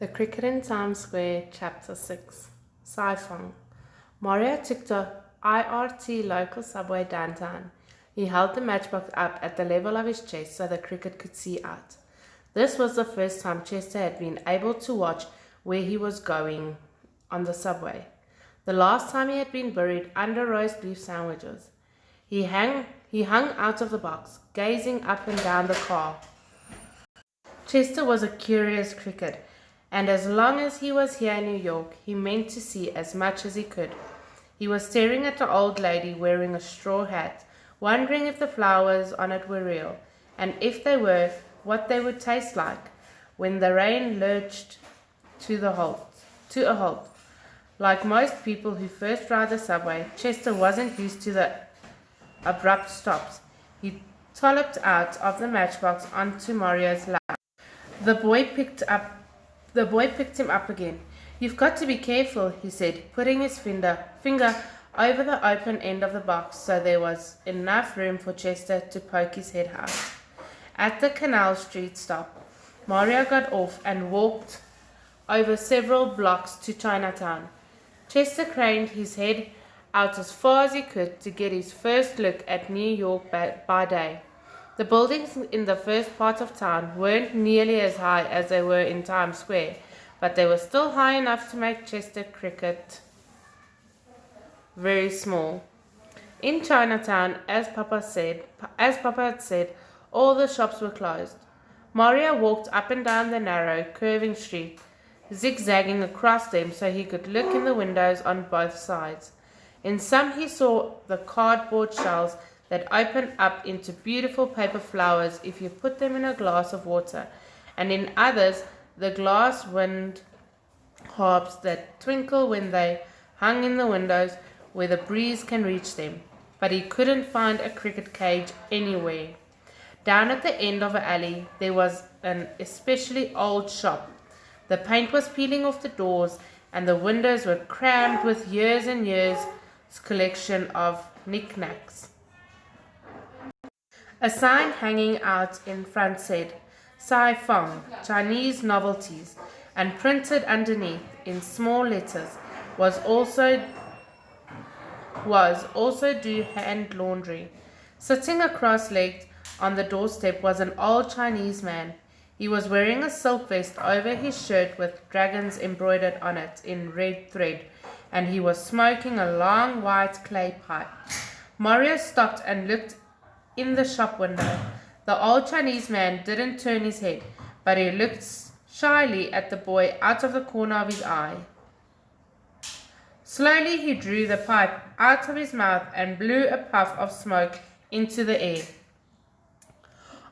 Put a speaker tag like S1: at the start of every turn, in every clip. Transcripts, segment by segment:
S1: The Cricket in Times Square, Chapter 6. Saifeng. Mario took the IRT local subway downtown. He held the matchbox up at the level of his chest so the cricket could see out. This was the first time Chester had been able to watch where he was going on the subway. The last time he had been buried under roast beef sandwiches. He hung out of the box, gazing up and down the car. Chester was a curious cricket, and as long as he was here in New York, he meant to see as much as he could. He was staring at the old lady wearing a straw hat, wondering if the flowers on it were real, and if they were, what they would taste like when the rain lurched to a halt. Like most people who first ride the subway, Chester wasn't used to the abrupt stops. He tolloped out of the matchbox onto Mario's lap. The boy picked him up again. "You've got to be careful," he said, putting his finger over the open end of the box so there was enough room for Chester to poke his head out. At the Canal Street stop, Mario got off and walked over several blocks to Chinatown. Chester craned his head out as far as he could to get his first look at New York by day. The buildings in the first part of town weren't nearly as high as they were in Times Square, but they were still high enough to make Chester cricket very small. In Chinatown, as Papa had said, all the shops were closed. Mario walked up and down the narrow, curving street, zigzagging across them so he could look in the windows on both sides. In some he saw the cardboard shells that open up into beautiful paper flowers if you put them in a glass of water, and in others the glass wind harps that twinkle when they hung in the windows where the breeze can reach them. But he couldn't find a cricket cage anywhere. Down at the end of an alley there was an especially old shop. The paint was peeling off the doors, and the windows were crammed with years and years' collection of knickknacks. A sign hanging out in front said, "Saifeng, Chinese Novelties," and printed underneath in small letters was also do hand laundry. Sitting cross-legged on the doorstep was an old Chinese man. He was wearing a silk vest over his shirt with dragons embroidered on it in red thread, and he was smoking a long white clay pipe. Mario stopped and looked in the shop window. The old Chinese man didn't turn his head, but he looked shyly at the boy out of the corner of his eye. Slowly he drew the pipe out of his mouth and blew a puff of smoke into the air.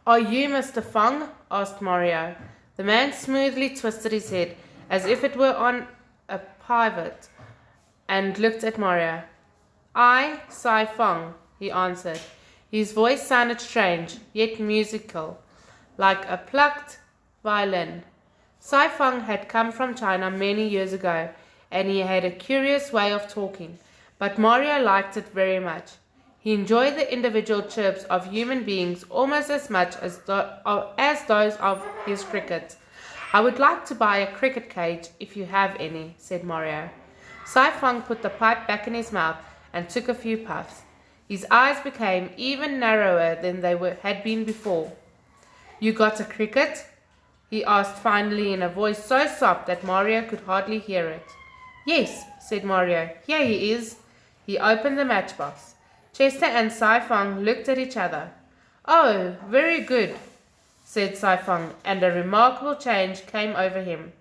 S1: "Are you Mr. Feng?" asked Mario. The man smoothly twisted his head as if it were on a pivot and looked at Mario. "I, Saifeng," he answered. His voice sounded strange, yet musical, like a plucked violin. Saifeng had come from China many years ago, and he had a curious way of talking, but Mario liked it very much. He enjoyed the individual chirps of human beings almost as much as those of his cricket. "I would like to buy a cricket cage if you have any," said Mario. Saifeng put the pipe back in his mouth and took a few puffs. His eyes became even narrower than they had been before. "You got a cricket?" he asked finally in a voice so soft that Mario could hardly hear it. "Yes," said Mario. "Here he is." He opened the matchbox. Chester and Saifeng looked at each other. "Oh, very good," said Saifeng, and a remarkable change came over him.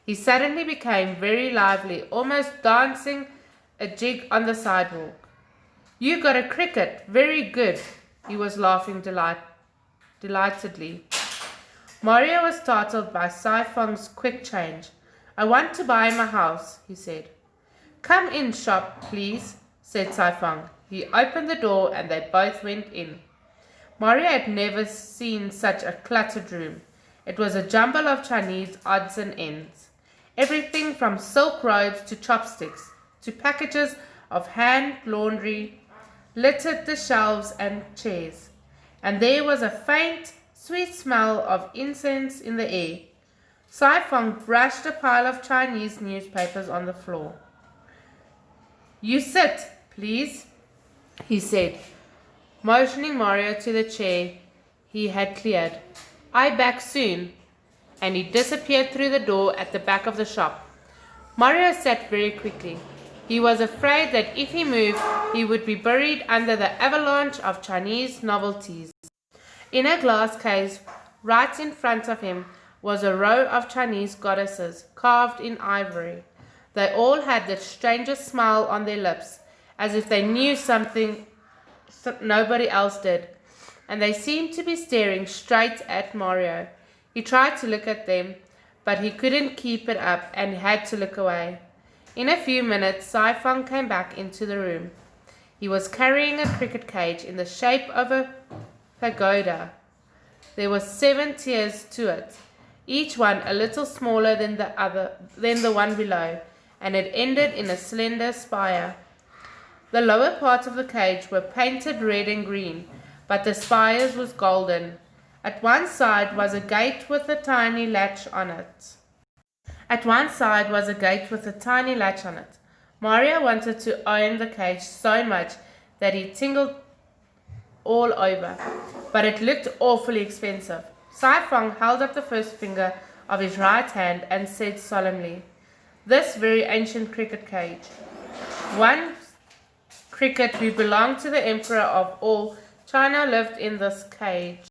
S1: He suddenly became very lively, almost dancing a jig on the sidewalk. "You got a cricket, very good." He was laughing delightedly. Mario was startled by Saifeng's quick change. "I want to buy him a house," he said. "Come in shop, please," said Saifeng. He opened the door and they both went in. Mario had never seen such a cluttered room. It was a jumble of Chinese odds and ends. Everything from silk robes to chopsticks to packages of hand laundry littered the shelves and chairs, and there was a faint, sweet smell of incense in the air. Sai-Fang brushed a pile of Chinese newspapers on the floor. "You sit, please," he said, motioning Mario to the chair he had cleared. "I back soon," and he disappeared through the door at the back of the shop. Mario sat very quickly. He was afraid that if he moved, he would be buried under the avalanche of Chinese novelties. In a glass case, right in front of him, was a row of Chinese goddesses carved in ivory. They all had the strangest smile on their lips, as if they knew something nobody else did, and they seemed to be staring straight at Mario. He tried to look at them, but he couldn't keep it up and had to look away. In a few minutes, Sai-Fang came back into the room. He was carrying a cricket cage in the shape of a pagoda. There were 7 tiers to it, each one a little smaller than the one below, and it ended in a slender spire. The lower part of the cage were painted red and green, but the spires was golden. At one side was a gate with a tiny latch on it. Mario wanted to own the cage so much that he tingled all over, but it looked awfully expensive. Sai-Fang held up the first finger of his right hand and said solemnly, "This very ancient cricket cage. One cricket who belonged to the emperor of all China lived in this cage."